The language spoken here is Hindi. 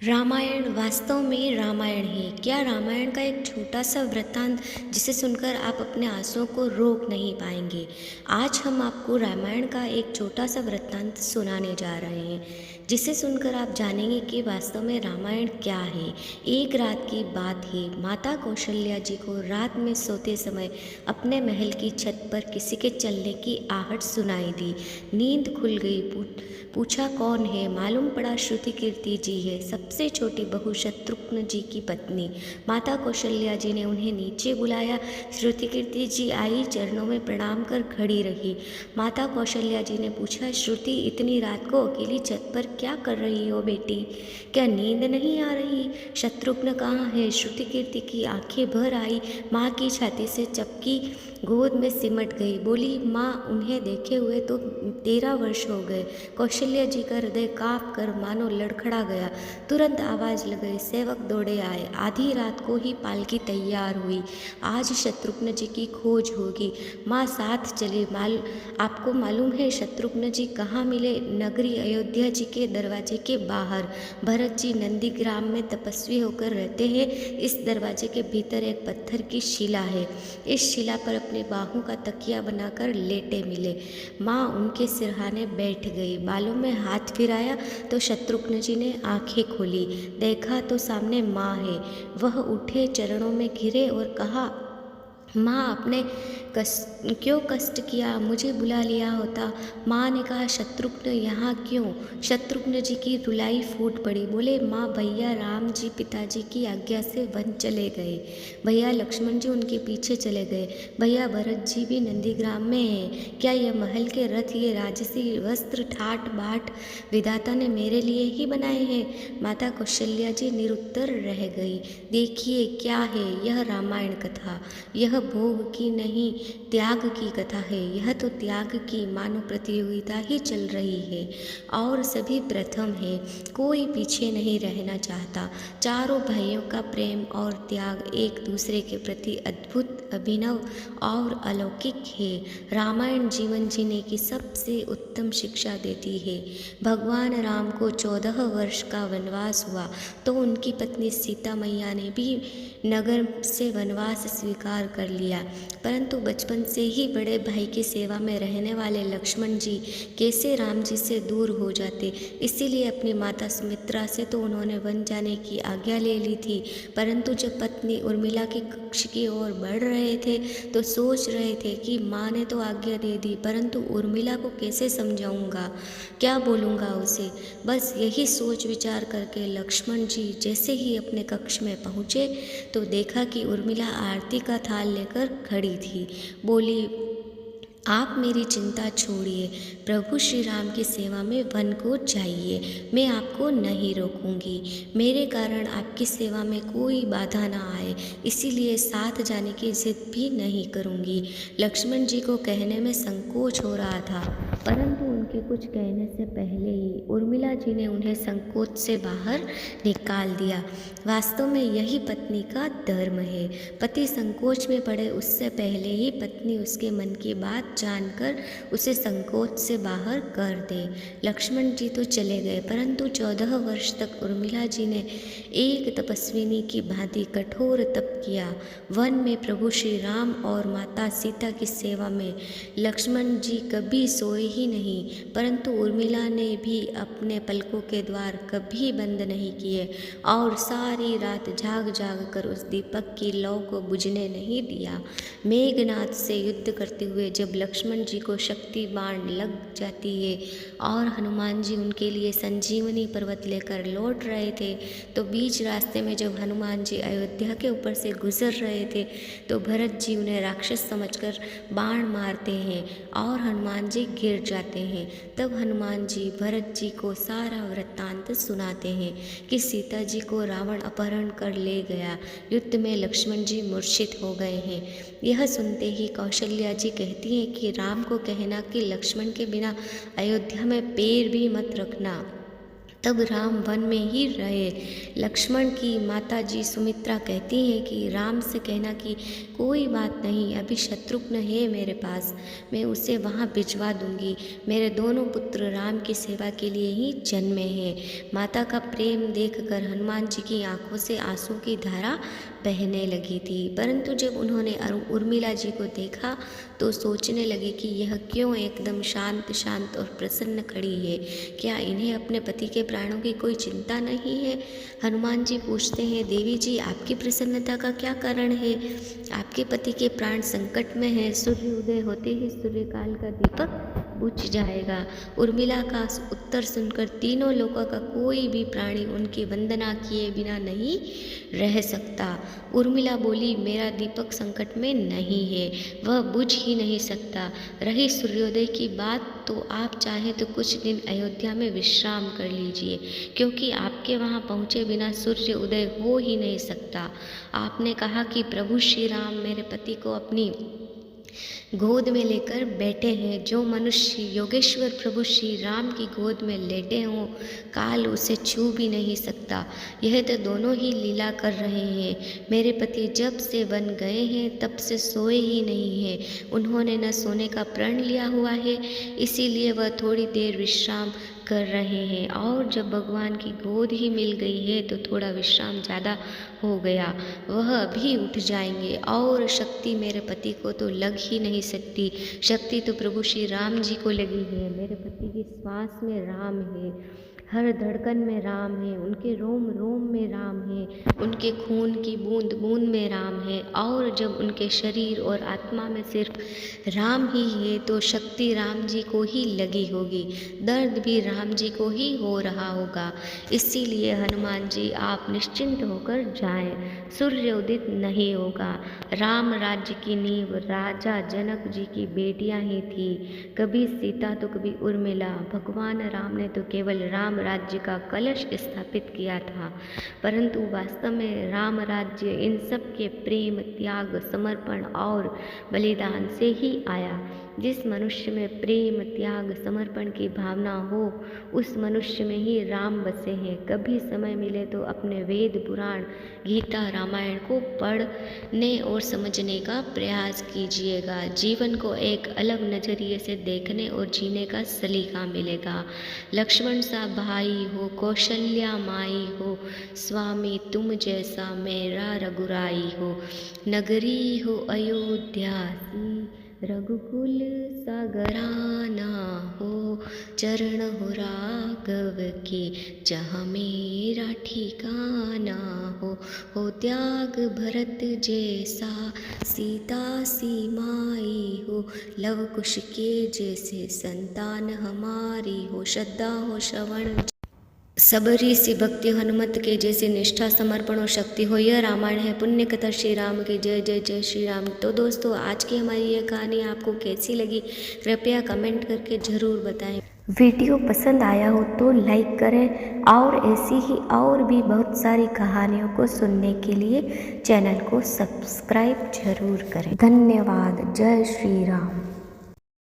रामायण वास्तव में रामायण है क्या? रामायण का एक छोटा सा वृत्तांत जिसे सुनकर आप अपने आंसुओं को रोक नहीं पाएंगे। आज हम आपको रामायण का एक छोटा सा वृत्तांत सुनाने जा रहे हैं, जिसे सुनकर आप जानेंगे कि वास्तव में रामायण क्या है। एक रात की बात है, माता कौशल्या जी को रात में सोते समय अपने महल की छत पर किसी के चलने की आहट सुनाई दी। नींद खुल गई। पूछा कौन है? मालूम पड़ा श्रुति कीर्ति जी है, सबसे छोटी बहू शत्रुघ्न जी की पत्नी। माता कौशल्या जी ने उन्हें नीचे बुलाया। श्रुति कीर्ति जी आई, चरणों में प्रणाम कर खड़ी रही। माता कौशल्या जी ने पूछा, श्रुति इतनी रात को अकेली छत पर क्या कर रही हो बेटी? क्या नींद नहीं आ रही? शत्रुघ्न कहाँ है? श्रुति कीर्ति की आंखें भर आई, माँ की छाती से चपकी, गोद में सिमट गई। बोली, माँ उन्हें देखे हुए तो 13 वर्ष हो गए। कौशल्या जी का हृदय काँप कर मानो लड़खड़ा गया। तुरंत आवाज़ लगाई, सेवक दौड़े आए। आधी रात को ही पालकी तैयार हुई। आज शत्रुघ्न जी की खोज होगी। माँ साथ चले। आपको मालूम है शत्रुघ्न जी कहाँ मिले? नगरी अयोध्या जी के दरवाजे के बाहर। भरत जी नंदीग्राम में तपस्वी होकर रहते हैं। इस दरवाजे के भीतर एक पत्थर की शिला है। इस शिला पर अपनी बाहों का तकिया बनाकर लेटे मिले। माँ उनके सिरहाने बैठ गई। बालों में हाथ फिराया तो शत्रुघ्न जी ने आंखें खोली। देखा तो सामने माँ है। वह उठे, चरणों में गिरे और कहा, माँ आपने क्यों कष्ट किया? मुझे बुला लिया होता। माँ ने कहा, शत्रुघ्न यहाँ क्यों? शत्रुघ्न जी की रुलाई फूट पड़ी। बोले, माँ भैया राम जी पिताजी की आज्ञा से वन चले गए। भैया लक्ष्मण जी उनके पीछे चले गए। भैया भरत जी भी नंदीग्राम में हैं। क्या यह महल के रथ, ये राजसी वस्त्र, ठाट बाट विधाता ने मेरे लिए ही बनाए हैं? माता कौशल्या जी निरुत्तर रह गई। देखिए क्या है यह रामायण कथा। यह भोग की नहीं, त्याग की कथा है। यह तो त्याग की मानो प्रतियोगिता ही चल रही है और सभी प्रथम है, कोई पीछे नहीं रहना चाहता। चारों भाइयों का प्रेम और त्याग एक दूसरे के प्रति अद्भुत, अभिनव और अलौकिक है। रामायण जीवन जीने की सबसे उत्तम शिक्षा देती है। भगवान राम को 14 वर्ष का वनवास हुआ तो उनकी पत्नी सीता मैया ने भी नगर से वनवास स्वीकार कर लिया, परंतु बचपन से ही बड़े भाई की सेवा में रहने वाले लक्ष्मण जी कैसे राम जी से दूर हो जाते। इसीलिए अपनी माता सुमित्रा से तो उन्होंने वन जाने की आज्ञा ले ली थी, परंतु जब पत्नी उर्मिला के कक्ष की ओर बढ़ रहे थे तो सोच रहे थे कि माँ ने तो आज्ञा दे दी, परंतु उर्मिला को कैसे समझाऊंगा, क्या बोलूँगा उसे। बस यही सोच विचार करके लक्ष्मण जी जैसे ही अपने कक्ष में पहुँचे तो देखा कि उर्मिला आरती का थाल लेकर खड़ी थी। बोली, आप मेरी चिंता छोड़िए, प्रभु श्री राम की सेवा में वन को जाइए। मैं आपको नहीं रोकूंगी। मेरे कारण आपकी सेवा में कोई बाधा ना आए, इसीलिए साथ जाने की जिद भी नहीं करूंगी। लक्ष्मण जी को कहने में संकोच हो रहा था, परंतु उनके कुछ कहने से पहले ही उर्मिला जी ने उन्हें संकोच से बाहर निकाल दिया। वास्तव में यही पत्नी का धर्म है। पति संकोच में पड़े उससे पहले ही पत्नी उसके मन की बात जानकर उसे संकोच से बाहर कर दे। लक्ष्मण जी तो चले गए, परंतु 14 वर्ष तक उर्मिला जी ने एक तपस्विनी की भांति कठोर तप किया। वन में प्रभु श्री राम और माता सीता की सेवा में लक्ष्मण जी कभी सोए ही नहीं, परंतु उर्मिला ने भी अपने पलकों के द्वार कभी बंद नहीं किए और सारी रात जाग जाग कर उस दीपक की लौ को बुझने नहीं दिया। मेघनाथ से युद्ध करते हुए जब लक्ष्मण जी को शक्ति बाण लग जाती है और हनुमान जी उनके लिए संजीवनी पर्वत लेकर लौट रहे थे, तो बीच रास्ते में जब हनुमान जी अयोध्या के ऊपर से गुजर रहे थे तो भरत जी उन्हें राक्षस समझकर बाण मारते हैं और हनुमान जी गिर जाते हैं। तब हनुमान जी भरत जी को सारा वृत्तांत सुनाते हैं कि सीता जी को रावण अपहरण कर ले गया, युद्ध में लक्ष्मण जी मूर्छित हो गए हैं। यह सुनते ही कौशल्या जी कहती हैं कि राम को कहना कि लक्ष्मण के बिना अयोध्या में पैर भी मत रखना। तब राम वन में ही रहे। लक्ष्मण की माता जी सुमित्रा कहती हैं कि राम से कहना कि कोई बात नहीं, अभी शत्रुघ्न है मेरे पास, मैं उसे वहाँ भिजवा दूंगी। मेरे दोनों पुत्र राम की सेवा के लिए ही जन्मे हैं। माता का प्रेम देखकर हनुमान जी की आंखों से आंसू की धारा बहने लगी थी, परंतु जब उन्होंने उर्मिला जी को देखा तो सोचने लगे कि यह क्यों एकदम शांत शांत और प्रसन्न खड़ी है। क्या इन्हें अपने पति के प्राणों की कोई चिंता नहीं है? हनुमान जी पूछते हैं, देवी जी आपकी प्रसन्नता का क्या कारण है? आपके पति के प्राण संकट में है, सूर्य उदय होते ही सूर्यकाल का दीपक बुझ जाएगा। उर्मिला का उत्तर सुनकर तीनों लोगों का कोई भी प्राणी उनकी वंदना किए बिना नहीं रह सकता। उर्मिला बोली, मेरा दीपक संकट में नहीं है, वह बुझ ही नहीं सकता। रही सूर्योदय की बात, तो आप चाहे तो कुछ दिन अयोध्या में विश्राम कर लीजिए, क्योंकि आपके वहाँ पहुँचे बिना सूर्य उदय हो ही नहीं सकता। आपने कहा कि प्रभु श्री राम मेरे पति को अपनी गोद में लेकर बैठे हैं। जो मनुष्य योगेश्वर प्रभु श्री राम की गोद में लेटे हों, काल उसे छू भी नहीं सकता। यह तो दोनों ही लीला कर रहे हैं। मेरे पति जब से वन गए हैं तब से सोए ही नहीं हैं। उन्होंने न सोने का प्रण लिया हुआ है, इसीलिए वह थोड़ी देर विश्राम कर रहे हैं, और जब भगवान की गोद ही मिल गई है तो थोड़ा विश्राम ज़्यादा हो गया, वह अभी उठ जाएंगे। और शक्ति मेरे पति को तो लग ही नहीं सकती, शक्ति तो प्रभु श्री राम जी को लगी है। मेरे पति की श्वास में राम है, हर धड़कन में राम है, उनके रोम रोम में राम है, उनके खून की बूंद बूंद में राम है। और जब उनके शरीर और आत्मा में सिर्फ राम ही है तो शक्ति राम जी को ही लगी होगी, दर्द भी राम जी को ही हो रहा होगा। इसीलिए हनुमान जी आप निश्चिंत होकर जाएं, सूर्य उदित नहीं होगा। राम राज्य की नींव राजा जनक जी की बेटियां ही थी, कभी सीता तो कभी उर्मिला। भगवान राम ने तो केवल राम राज्य का कलश स्थापित किया था, परंतु वास्तव में राम राज्य इन सब के प्रेम, त्याग, समर्पण और बलिदान से ही आया। जिस मनुष्य में प्रेम, त्याग, समर्पण की भावना हो, उस मनुष्य में ही राम बसे हैं। कभी समय मिले तो अपने वेद, पुराण, गीता, रामायण को पढ़ने और समझने का प्रयास कीजिएगा। जीवन को एक अलग नज़रिए से देखने और जीने का सलीका मिलेगा। लक्ष्मण सा भाई हो, कौशल्या माई हो, स्वामी तुम जैसा मेरा रघुराई हो। नगरी हो अयोध्या सी, रघुकुल सागराना हो। चरण हो राघव के, जहाँ मेरा ठिकाना हो त्याग भरत जैसा, सीता सी माई हो। लव कुश के जैसे संतान हमारी हो। श्रद्धा हो श्रवण, सबरी सी भक्ति, हनुमत के जैसे निष्ठा, समर्पण और शक्ति हो। यह रामायण है। पुण्य कथा श्री राम की जय। जय जय श्री राम। तो दोस्तों, आज की हमारी यह कहानी आपको कैसी लगी, कृपया कमेंट करके ज़रूर बताएं। वीडियो पसंद आया हो तो लाइक करें, और ऐसी ही और भी बहुत सारी कहानियों को सुनने के लिए चैनल को सब्सक्राइब जरूर करें। धन्यवाद। जय श्री राम।